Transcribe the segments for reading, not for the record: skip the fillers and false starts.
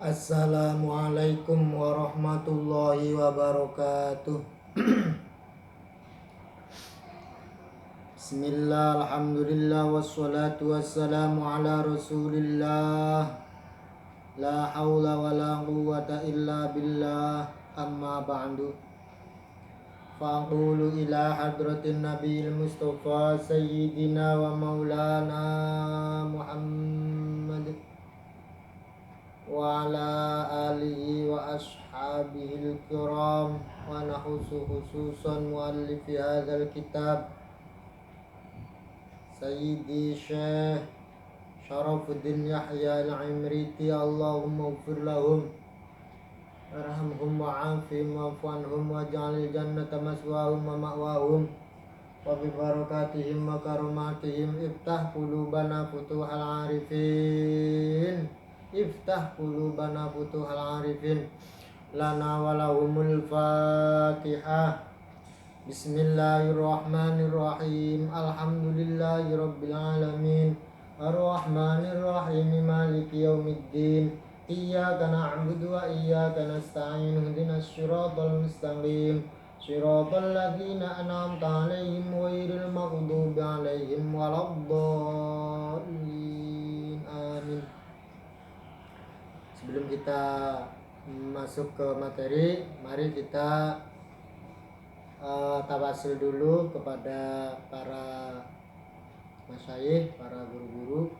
Assalamualaikum warahmatullahi wabarakatuh. Bismillah, alhamdulillah, wassalatu wassalamu ala rasulillah. La hawla wa la quwwata illa billah, amma ba'du. Faqulu ila hadratin nabiyil mustafa sayyidina wa maulana Muhammad wa ala alihi wa ashabihil kiram wa nahusu khususan muallifi hadzal kitab Sayyidi Syekh Syarafuddin Yahya al-Imriti. Allahumma ighfir lahum warhamhum wa'afihim wa'fu anhum waj'alil jannata maswahum wa ma'wahum wa bi barakatihim wa karumatihim iftah qulubana futuhal arifin. Iftah qulubana futuhal arifin lana walahumul fatihah. Bismillahirrahmanirrahim. Alhamdulillahi rabbil alamin arrahmanirrahim maliki yaumiddin. Iyyaka na'budu wa iyyaka nasta'in ihdinas siratal mustaqim siratal ladzina an'amta 'alaihim ghairil maghdubi 'alaihim waladdallin. Amin. Sebelum kita masuk ke materi, mari kita tawasul dulu kepada para masyayikh, para guru-guru.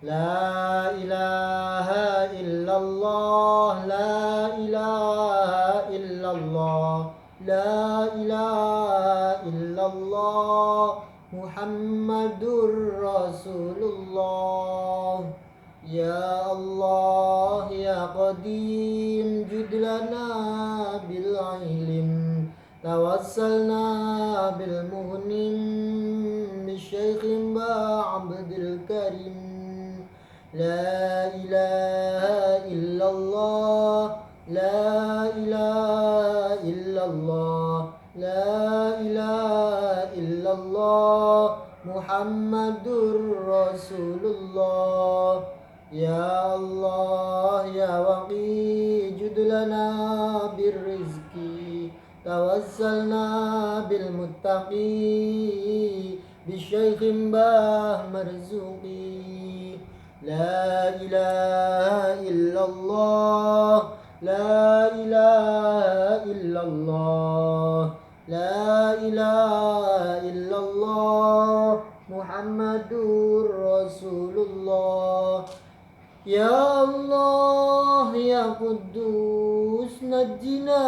La ilaha illallah, la ilaha illallah, la ilaha illallah, Muhammadur Rasulullah. Ya Allah ya Qadim judlana bil ilm tawassalna bil muhnim bisyaikhim ba'abdil karim. La ilaha illallah, la ilaha illallah, la ilaha illallah, Muhammadur Rasulullah. Ya Allah ya Waqi judlana bir rizki tawassalna bil muttaqi bisyaikhim bah marzuqi. La ilaha illallah, la ilaha illallah, la ilaha illallah, Muhammadur Rasulullah. Ya Allah ya Quddus najjina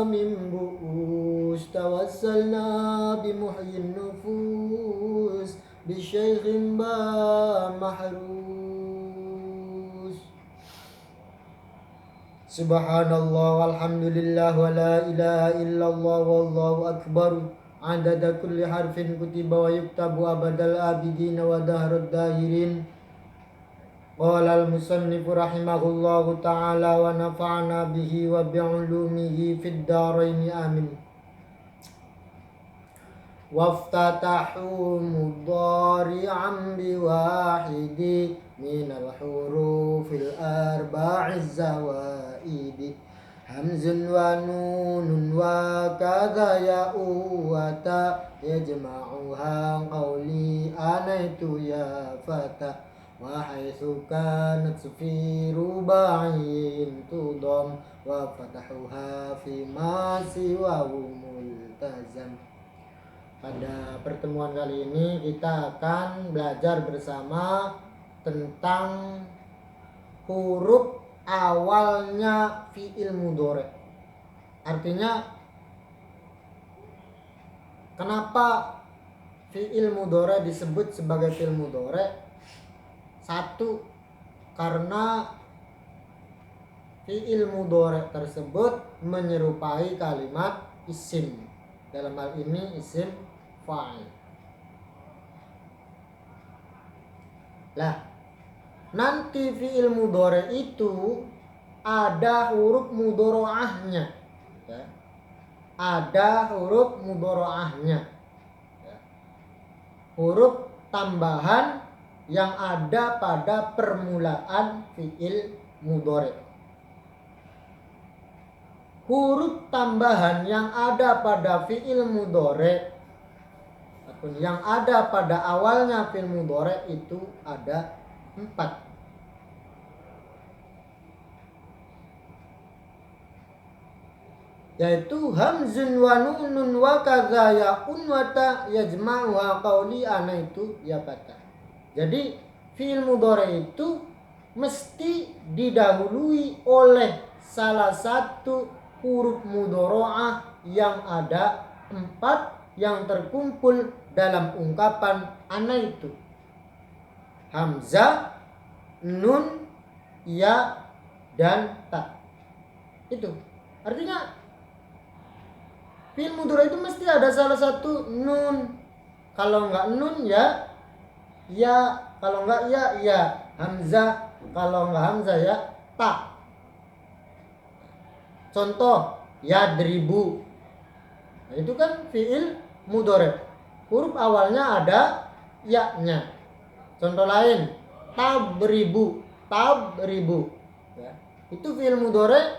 min bu'us tawassalna bi muhyin nufus bi syaikhin ba mahrus. Subhanallah walhamdulillah wa la ilaha illallah wallahu akbar adada kulli harfin kutiba wa yuktabu abadal abidin wa dahrud dahirin. Qala al-musannifu rahimahullahu ta'ala wa nafa'ana bihi wa bi'ulumihi fid daraini amin. Waftatahu mudhari'an biwahidi minal hurufil arba'iz zawaidi hamzun wa nunun wa kadha ya'u wa ta yajma'uha qawli anaitu ya fata. Wa haitsu kanat fi rubain tudam wa fatahuha fi ma siwahu multazam. Pada pertemuan kali ini kita akan belajar bersama tentang huruf awalnya fi'il mudhari. Artinya kenapa fi'il mudhari disebut sebagai fi'il mudhari? Satu, karena fi'il mudhari tersebut menyerupai kalimat isim. Dalam hal ini isim fa'il. Lah, nanti fi'il mudhari itu ada huruf mudhari'ahnya. Ya. Ada huruf mudhari'ahnya. Ya. Huruf tambahan yang ada pada permulaan fi'il mudhari. Huruf tambahan yang ada pada fi'il mudhari ataupun yang ada pada awalnya fi'il mudhari itu ada 4. Yaitu hamzun wa nunun wa kadza yaun wa ta yajma'u wa qauli ana itu ya kata. Jadi fi'il mudhari itu mesti didahului oleh salah satu huruf mudhari'ah yang ada 4 yang terkumpul dalam ungkapan ana itu. Hamzah, nun, ya, dan ta. Itu artinya fi'il mudhari itu mesti ada salah satu nun. Kalau enggak nun ya ya, kalau enggak ya. Hamzah, kalau enggak hamzah ya ta. Contoh yadribu. Nah, itu kan fi'il mudhari. Huruf awalnya ada ya-nya. Contoh lain tabribu. Ya. Itu fi'il mudhari,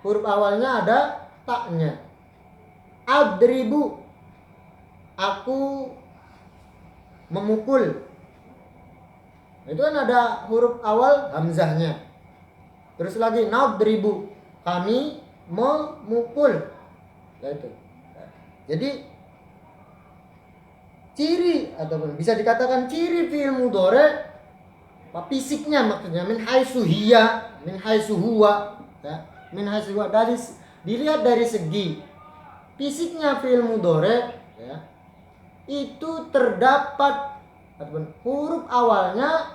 huruf awalnya ada ta-nya. Adribu, aku memukul. Itu kan ada huruf awal hamzahnya. Terus lagi nadribu, kami memukul. Nah, itu. Jadi ciri ataupun bisa dikatakan ciri fi'il mudhari fisiknya, maksudnya min haitsu hiya, min haitsu huwa, ya. Min haitsu huwa, dilihat dari segi fisiknya fi'il mudhari, ya, itu terdapat ataupun huruf awalnya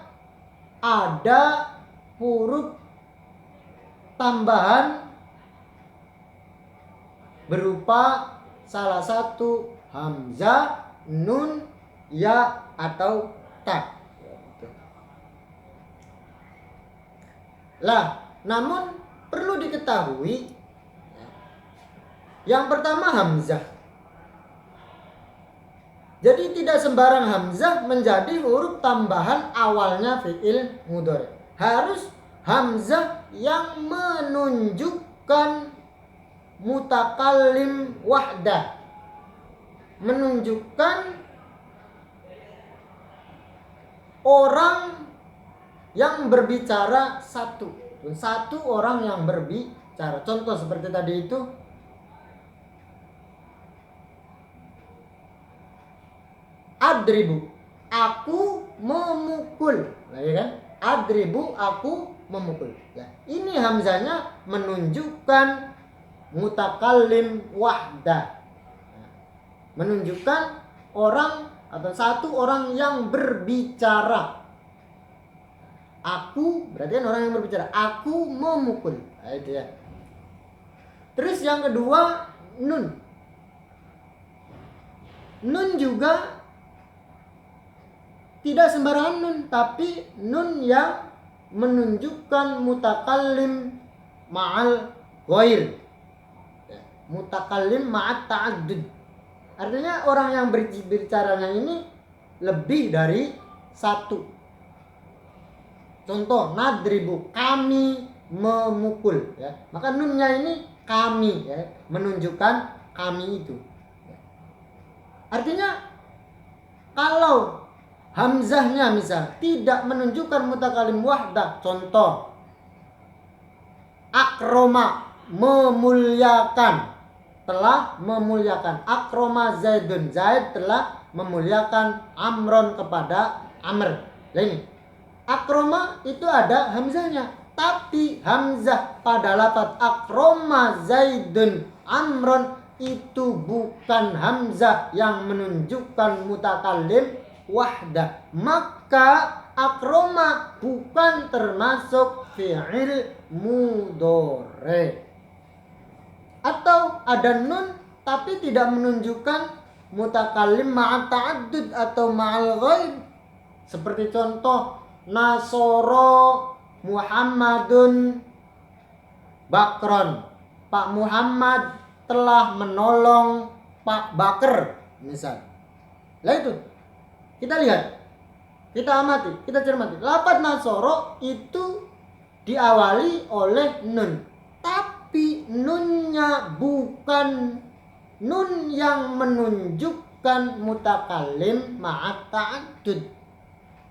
ada huruf tambahan berupa salah satu hamzah, nun, ya atau ta. Lah, namun perlu diketahui yang pertama hamzah. Jadi tidak sembarang hamzah menjadi huruf tambahan awalnya fi'il mudhari. Harus hamzah yang menunjukkan mutakallim wahdah. Menunjukkan orang yang berbicara satu. Satu orang yang berbicara. Contoh seperti tadi itu, adribu, aku memukul. Nah, ya kan? Adribu, aku memukul. Nah, ini hamzahnya menunjukkan mutakallim wahdah. Nah, menunjukkan orang atau satu orang yang berbicara. Aku berarti kan orang yang berbicara. Aku memukul. Nah, itu ya. Terus yang kedua nun. Nun juga tidak sembarangan nun, tapi nun yang menunjukkan mutakallim ma'al ghair. Mutakallim ma'at ta'addud. Artinya orang yang berbicaranya ini lebih dari satu. Contoh nadribu, kami memukul, ya. Maka nunnya ini kami, ya, menunjukkan kami itu. Artinya kalau hamzahnya misal tidak menunjukkan mutakallim wahdah, contoh akroma, memuliakan, telah memuliakan. Akroma Zaidun, Zaid telah memuliakan Amron kepada Amr. Nah ini akroma itu ada hamzahnya, tapi hamzah pada lafaz akroma Zaidun Amron itu bukan hamzah yang menunjukkan mutakallim wahdah. Maka akroma bukan termasuk fi'il mudhari. Atau ada nun tapi tidak menunjukkan mutakallim ma'at ta'addud atau ma'al ghaib. Seperti contoh Nasoro Muhammadun Bakron, Pak Muhammad telah menolong Pak Bakar misal. Lah itu kita lihat, kita amati, kita cermati. Lafaz Nasoro itu diawali oleh nun. Tapi nunnya bukan nun yang menunjukkan mutakallim ma'at ta'addud.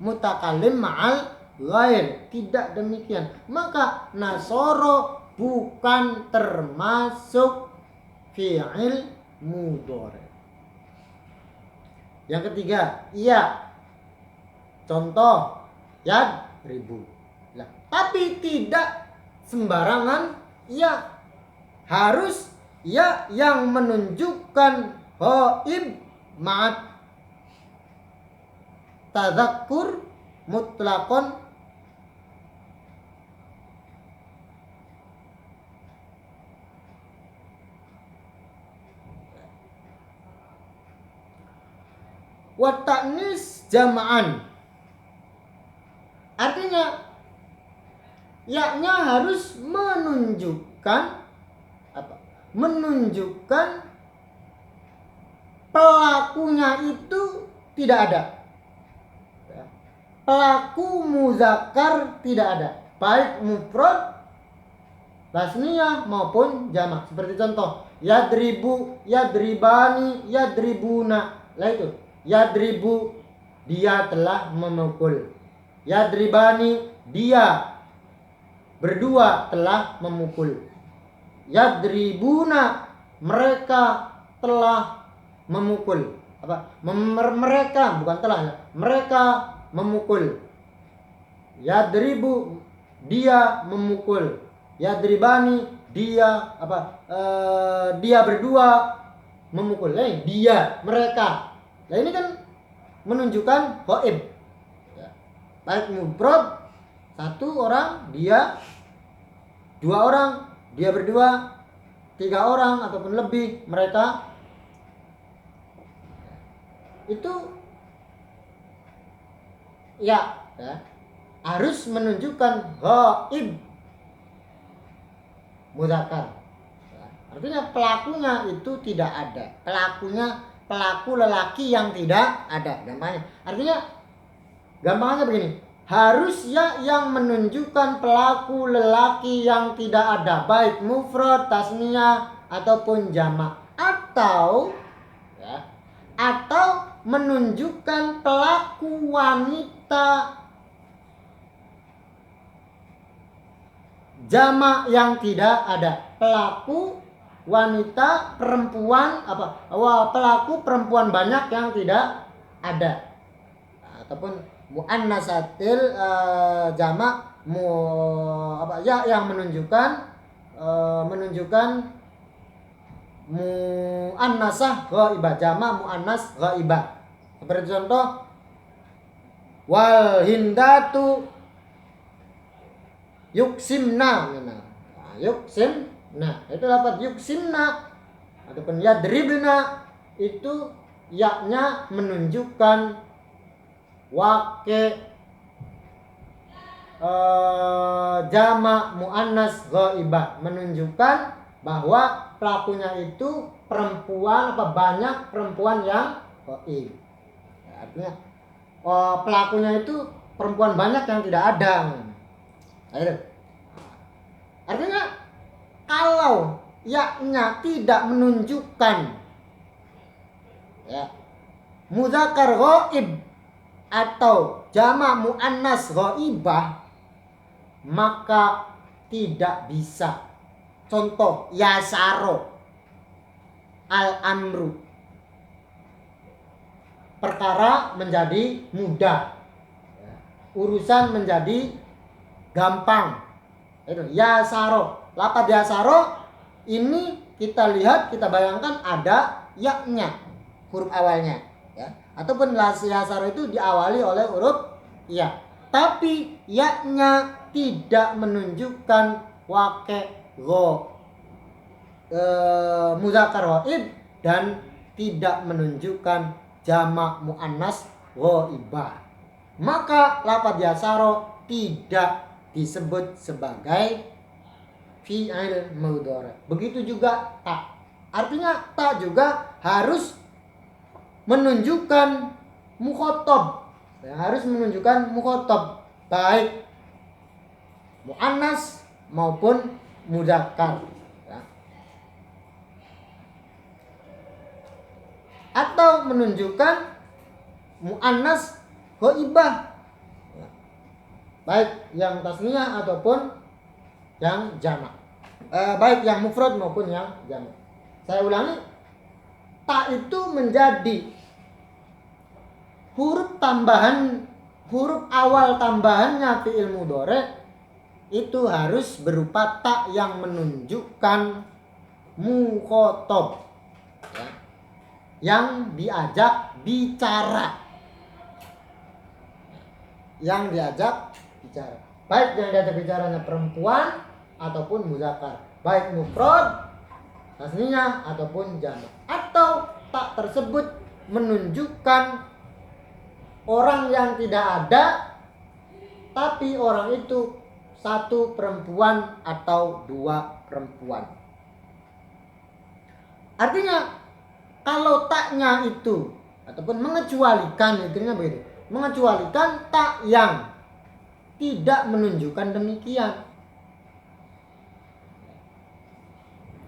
Mutakallim ma'al ghair. Tidak demikian. Maka nasoro bukan termasuk fi'il mudhari. Yang ketiga, iya. Contoh, yadribu. Lah, tapi tidak sembarangan iya. Harus ya yang menunjukkan ghaib ma'at tadzakur mutlaqon wa ta'nis jama'an. Artinya yaknya harus menunjukkan apa? Menunjukkan pelakunya itu tidak ada. Pelaku muzakkar tidak ada, baik mufrad, tasniyah maupun jamak. Seperti contoh, yadribu, yadribani, yadribuna. Lah itu, yadribu dia telah memukul. Yadribani dia berdua telah memukul. Yadribuna mereka telah memukul. Apa? Mereka bukan telah ya. Mereka memukul. Yadribu dia memukul. Yadribani dia apa? Dia berdua memukul. Dia mereka. Nah ini kan menunjukkan ghaib. Baik mufrad satu orang, dia dua orang, dia berdua, tiga orang ataupun lebih, mereka itu ya harus menunjukkan ghaib mudzakkar. Artinya pelakunya itu tidak ada. Pelaku lelaki yang tidak ada. Gampangnya begini. Harus ya yang menunjukkan pelaku lelaki yang tidak ada, baik mufrad, tasniyah ataupun jamak, atau menunjukkan pelaku wanita jamak yang tidak ada. Pelaku wanita perempuan pelaku perempuan banyak yang tidak ada, ataupun muannasatil jamak yang menunjukkan muannasah ghaibah, jamak muannas ghaibah. Seperti contoh, wal hindatu yuksimna. Yuksimna itu dapat yuksimna ataupun yadribna, itu yaknya menunjukkan wake jamak muannas ghaibah, menunjukkan bahwa pelakunya itu perempuan banyak perempuan yang ghaib. Artinya pelakunya itu perempuan banyak yang tidak ada. Artinya kalau yaknya tidak menunjukkan mudzakkar ghaib atau jamak muannas ghaibah, maka tidak bisa. Contoh, yasaro al-amru, perkara menjadi mudah, urusan menjadi gampang. Itu yasaro. Lafaz yasaro ini kita lihat, kita bayangkan ada yaknya, huruf awalnya, ataupun yasaro itu diawali oleh huruf ya, tapi yaknya tidak menunjukkan wake mudzakkar ghaib dan tidak menunjukkan jamak muannas ghaibah, maka lafaz yasaro tidak disebut sebagai fi'il mudhari. Begitu juga ta. Artinya ta juga harus menunjukkan mukhatab, harus menunjukkan mukhatab, baik muannas maupun mudzakkar, ya. Atau menunjukkan muannas ghaibah, ya. Baik yang tasniyah ataupun yang jamak, baik yang mufrad maupun yang jamak. Saya ulangi, ta itu menjadi huruf awal tambahannya fi'il mudhari itu harus berupa ta yang menunjukkan mukhatab, ya, yang diajak bicara, baik yang diajak bicaranya perempuan ataupun muzakkar, baik mufrad, tasniyah ataupun jamak. Atau tak tersebut menunjukkan orang yang tidak ada, tapi orang itu satu perempuan atau dua perempuan. Artinya kalau taknya itu ataupun mengecualikan, intinya begitu, mengecualikan tak yang tidak menunjukkan demikian.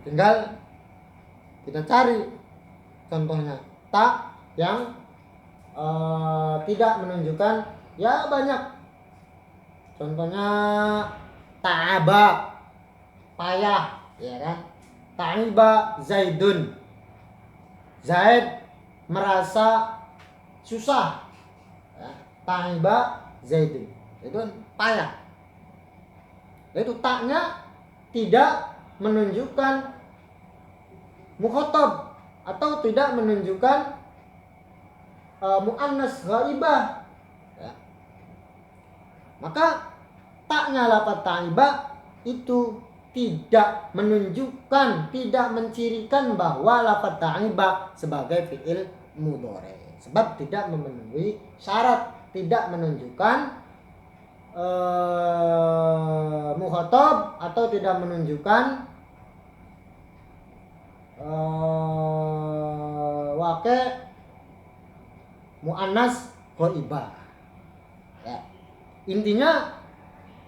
Tinggal kita cari contohnya tak yang tidak menunjukkan, ya banyak. Contohnya ta'aba, payah, ya kan? Ta'iba Zaidun, Zaid merasa susah, ya. Ta'iba Zaidun, itu payah. Itu taknya tidak menunjukkan mukhatab atau tidak menunjukkan muannas ghaibah, ya. Maka taknya lafaz ta'iba itu tidak menunjukkan, tidak mencirikan bahwa lafaz ta'iba sebagai fi'il mudhari, sebab tidak memenuhi syarat, tidak menunjukkan mukhatab atau tidak menunjukkan waqi' muannas ghaibah, ya. Intinya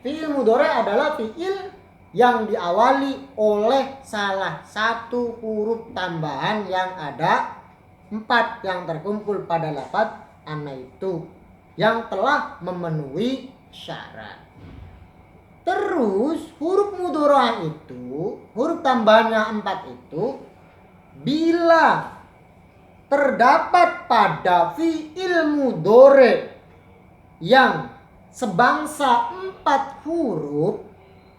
fi'il mudhari adalah fi'il yang diawali oleh salah satu huruf tambahan yang ada 4 yang terkumpul pada lafaz ana itu yang telah memenuhi syarat. Terus huruf mudhari itu, huruf tambahannya 4 itu bila terdapat pada fi'il mudhari yang sebangsa 4 huruf,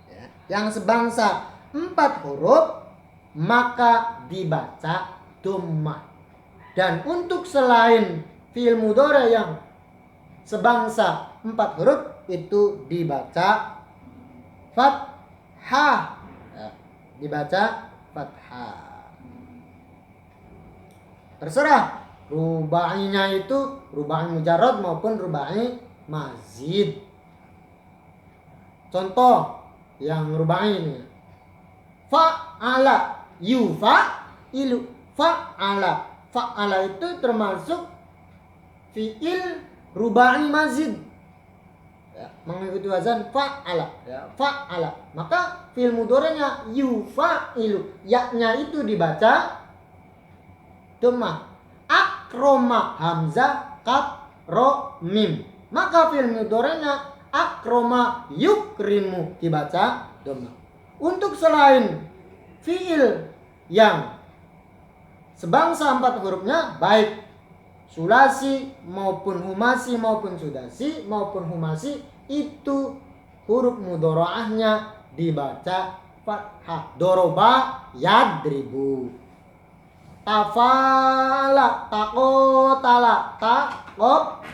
ya, yang sebangsa 4 huruf, maka dibaca dhammah. Dan untuk selain fi'il mudhari yang sebangsa 4 huruf itu dibaca fathah, ya, dibaca fathah. Terserah rubainya itu rubai mujarrad maupun rubai mazid. Contoh yang rubai ini, fa'ala yufa'ilu, fa'ala itu termasuk fi'il rubai mazid, ya, mengikuti wazan fa'ala, ya, fa'ala. Maka fi'il mudhari'nya yufa'ilu, ya-nya itu dibaca dhammah. Akroma hamzah kaf ro mim, maka fi'il mudhari'nya akroma yukrimu dibaca dhammah. Untuk selain fi'il yang sebangsa 4 hurufnya, baik sulasi maupun humasi maupun sudasi maupun humasi, itu huruf mudhari'ahnya dibaca fathah. Doroba yadribu, tafala taqotala, taqob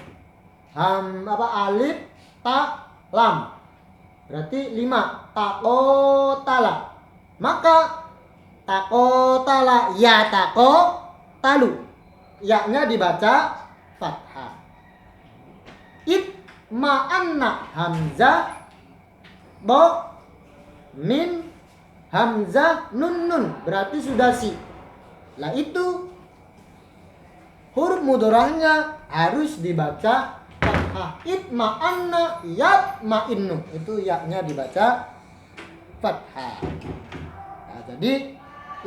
alif ta lam, berarti 5 taqotala. Maka taqotala ya taqotalu, ya-nya dibaca fathah. Ma'anna hamzah bo min hamzah nun, berarti sudasi. Lah itu huruf mudhari'nya harus dibaca fathah. fathah. Itma'anna yatma'innu. Itu ya-nya dibaca fathah. Nah, jadi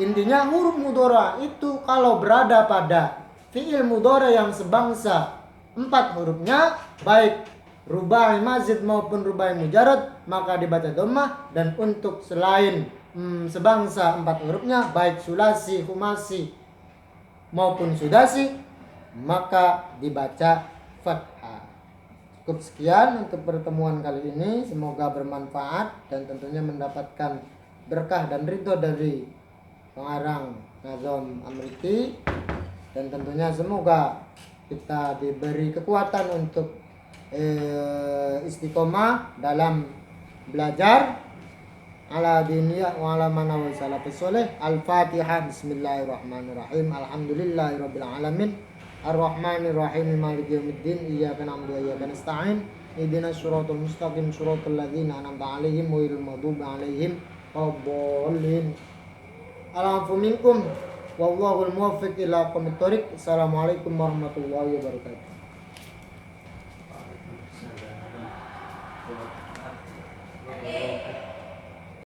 intinya huruf mudhara itu kalau berada pada fi'il mudhara yang sebangsa 4 hurufnya, baik rubai mazid maupun rubai mujarrad, maka dibaca dhammah. Dan untuk selain sebangsa 4 hurufnya, baik sulasi, humasi maupun sudasi, maka dibaca fathah. Cukup sekian untuk pertemuan kali ini, semoga bermanfaat dan tentunya mendapatkan berkah dan ridho dari pengarang Nazom Amriti, dan tentunya semoga kita diberi kekuatan untuk istiqomah dalam belajar ala diniyah wa ala manawi salafus soleh. Al-Fatihah. Bismillahirrahmanirrahim. Alhamdulillahirabbil alamin. Ar-Rahmanirrahim. Maliki yaumiddin. Iyyaka na'budu wa iyyaka nasta'in. Ihdinas siratal mustaqim, siratal ladzina an'amta 'alaihim ghairil maghdubi 'alaihim waladdallin. Al-'afwu minkum wallahul muwaffiq ila aqwamit thoriq. Assalamualaikum warahmatullahi wabarakatuh.